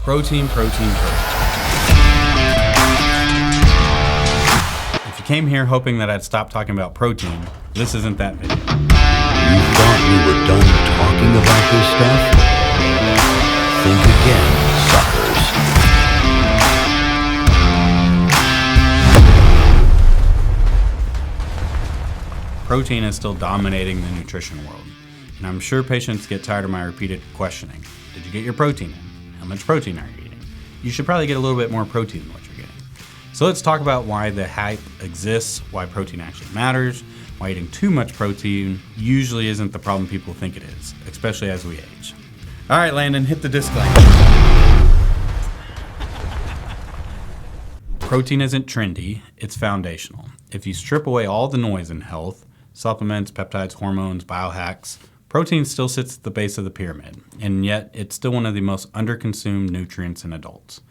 Protein, protein, protein. If you came here hoping that I'd stop talking about protein, this isn't that video. You thought we were done talking about this stuff? Think again, suckers. Protein is still dominating the nutrition world, and I'm sure patients get tired of my repeated questioning. Did you get your protein in? How much protein are you eating? You should probably get a little bit more protein than what you're getting. So let's talk about why the hype exists, why protein actually matters, why eating too much protein usually isn't the problem people think it is, especially as we age. All right, Landon, hit the disclaimer. Protein isn't trendy, it's foundational. If you strip away all the noise in health, supplements, peptides, hormones, biohacks, protein still sits at the base of the pyramid, and yet it's still one of the most underconsumed nutrients in adults.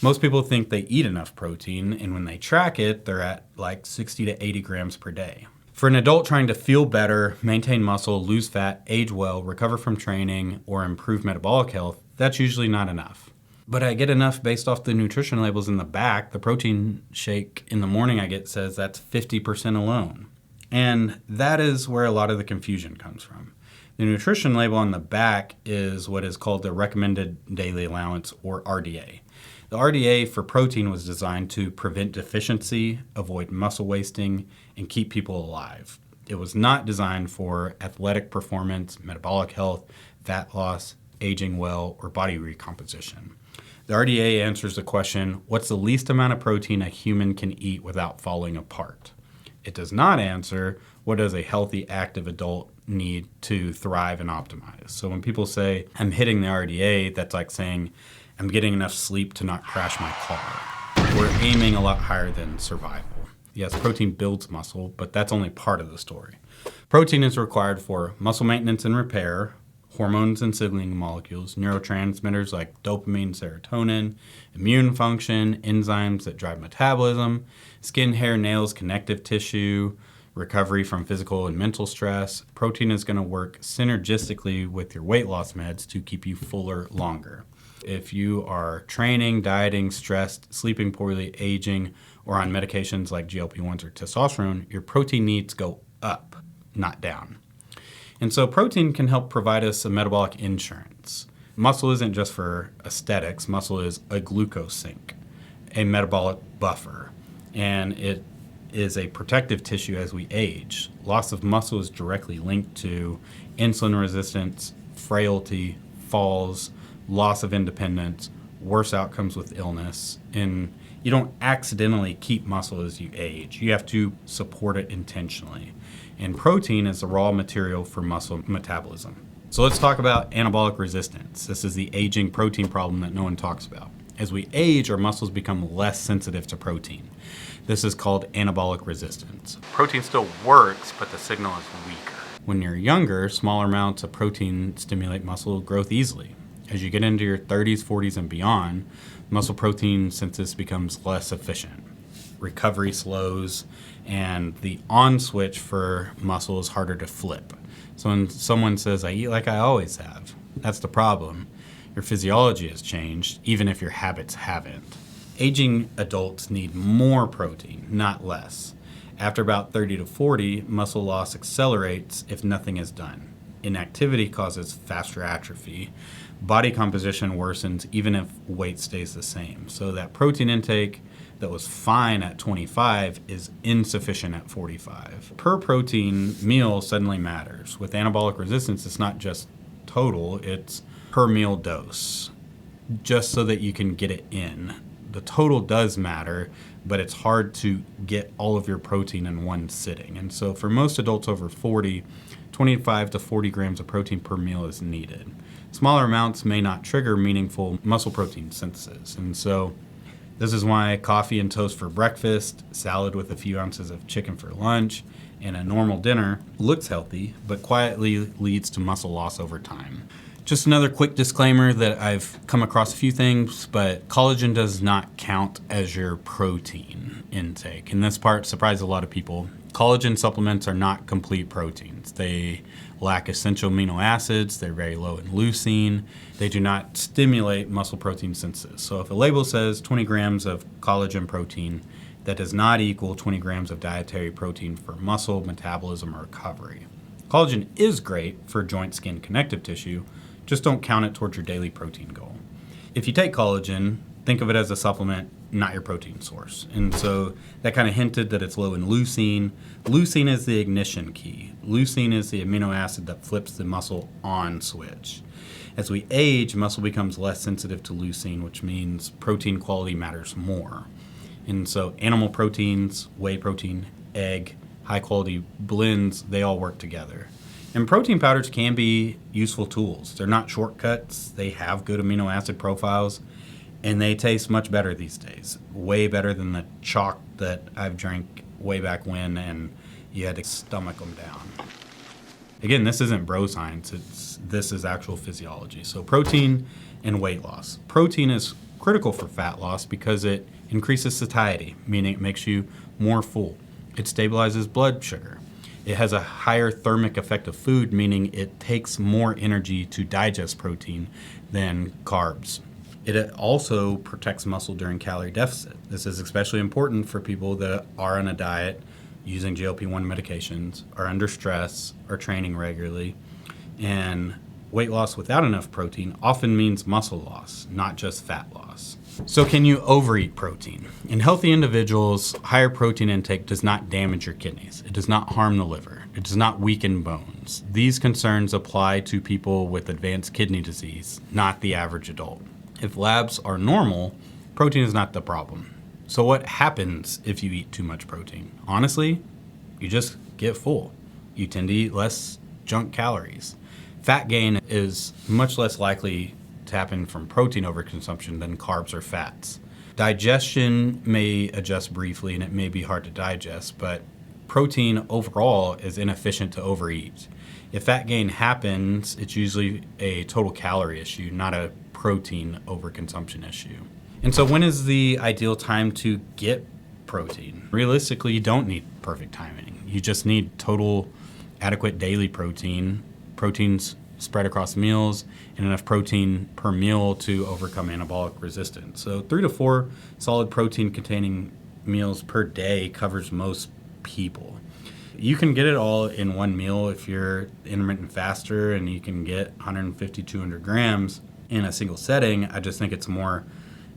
Most people think they eat enough protein, and when they track it, they're at like 60 to 80 grams per day. For an adult trying to feel better, maintain muscle, lose fat, age well, recover from training, or improve metabolic health, that's usually not enough. But I get enough based off the nutrition labels in the back. The protein shake in the morning I get says that's 50% alone. And that is where a lot of the confusion comes from. The nutrition label on the back is what is called the Recommended Daily Allowance, or RDA. The RDA for protein was designed to prevent deficiency, avoid muscle wasting, and keep people alive. It was not designed for athletic performance, metabolic health, fat loss, aging well, or body recomposition. The RDA answers the question, what's the least amount of protein a human can eat without falling apart? It does not answer, what does a healthy, active adult need to thrive and optimize? So when people say, I'm hitting the RDA, that's like saying, I'm getting enough sleep to not crash my car. We're aiming a lot higher than survival. Yes, protein builds muscle, but that's only part of the story. Protein is required for muscle maintenance and repair, hormones and signaling molecules, neurotransmitters like dopamine, serotonin, immune function, enzymes that drive metabolism, skin, hair, nails, connective tissue, recovery from physical and mental stress. Protein is going to work synergistically with your weight loss meds to keep you fuller longer. If you are training, dieting, stressed, sleeping poorly, aging, or on medications like GLP-1s or testosterone, your protein needs go up, not down. And so protein can help provide us a metabolic insurance. Muscle isn't just for aesthetics. Muscle is a glucose sink, a metabolic buffer, and it is a protective tissue as we age. Loss of muscle is directly linked to insulin resistance, frailty, falls, loss of independence, worse outcomes with illness, and you don't accidentally keep muscle as you age. You have to support it intentionally. And protein is the raw material for muscle metabolism. So let's talk about anabolic resistance. This is the aging protein problem that no one talks about. As we age, our muscles become less sensitive to protein. This is called anabolic resistance. Protein still works, but the signal is weaker. When you're younger, smaller amounts of protein stimulate muscle growth easily. As you get into your 30s, 40s, and beyond, muscle protein synthesis becomes less efficient. Recovery slows, and the on switch for muscle is harder to flip. So when someone says, I eat like I always have, that's the problem. Your physiology has changed, even if your habits haven't. Aging adults need more protein, not less. After about 30 to 40, muscle loss accelerates if nothing is done. Inactivity causes faster atrophy. Body composition worsens even if weight stays the same. So that protein intake that was fine at 25 is insufficient at 45. Per protein meal suddenly matters. With anabolic resistance, it's not just total, it's per meal dose, just so that you can get it in. The total does matter, but it's hard to get all of your protein in one sitting. And so for most adults over 40, 25 to 40 grams of protein per meal is needed. Smaller amounts may not trigger meaningful muscle protein synthesis. And so this is why coffee and toast for breakfast, salad with a few ounces of chicken for lunch, and a normal dinner looks healthy, but quietly leads to muscle loss over time. Just another quick disclaimer that I've come across a few things, but collagen does not count as your protein intake. And this part surprised a lot of people. Collagen supplements are not complete proteins. They lack essential amino acids. They're very low in leucine. They do not stimulate muscle protein synthesis. So if a label says 20 grams of collagen protein, that does not equal 20 grams of dietary protein for muscle, metabolism, or recovery. Collagen is great for joint, skin, connective tissue. Just don't count it towards your daily protein goal. If you take collagen, think of it as a supplement, not your protein source. And so that kind of hinted that it's low in leucine. Leucine is the ignition key. Leucine is the amino acid that flips the muscle on switch. As we age, muscle becomes less sensitive to leucine, which means protein quality matters more. And so animal proteins, whey protein, egg, high quality blends, they all work together. And protein powders can be useful tools. They're not shortcuts. They have good amino acid profiles, and they taste much better these days. Way better than the chalk that I've drank way back when, and you had to stomach them down. Again, this isn't bro science. This is actual physiology. So protein and weight loss. Protein is critical for fat loss because it increases satiety, meaning it makes you more full. It stabilizes blood sugar. It has a higher thermic effect of food, meaning it takes more energy to digest protein than carbs. It also protects muscle during calorie deficit. This is especially important for people that are on a diet, using GLP-1 medications, are under stress, are training regularly. And weight loss without enough protein often means muscle loss, not just fat loss. So can you overeat protein? In healthy individuals, higher protein intake does not damage your kidneys. It does not harm the liver. It does not weaken bones. These concerns apply to people with advanced kidney disease, not the average adult. If labs are normal, protein is not the problem. So what happens if you eat too much protein? Honestly, you just get full. You tend to eat less junk calories. Fat gain is much less likely to happen from protein overconsumption than carbs or fats. Digestion may adjust briefly and it may be hard to digest, but protein overall is inefficient to overeat. If fat gain happens, it's usually a total calorie issue, not a protein overconsumption issue. And so when is the ideal time to get protein? Realistically, you don't need perfect timing. You just need total adequate daily protein, proteins spread across meals, and enough protein per meal to overcome anabolic resistance. So 3 to 4 solid protein containing meals per day covers most people. You can get it all in one meal if you're intermittent faster, and you can get 150, 200 grams in a single setting. I just think it's more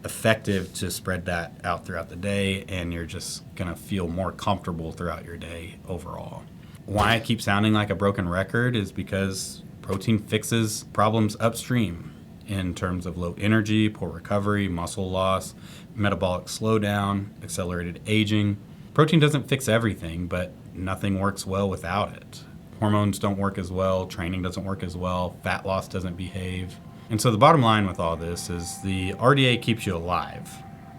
effective to spread that out throughout the day, and you're just gonna feel more comfortable throughout your day overall. Why I keep sounding like a broken record is because protein fixes problems upstream in terms of low energy, poor recovery, muscle loss, metabolic slowdown, accelerated aging. Protein doesn't fix everything, but nothing works well without it. Hormones don't work as well, training doesn't work as well, fat loss doesn't behave. And so the bottom line with all this is the RDA keeps you alive.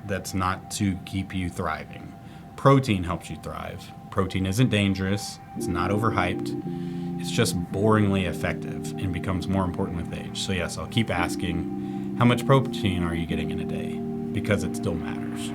That's not to keep you thriving. Protein helps you thrive. Protein isn't dangerous, it's not overhyped. It's just boringly effective and becomes more important with age. So yes, I'll keep asking, how much protein are you getting in a day? Because it still matters.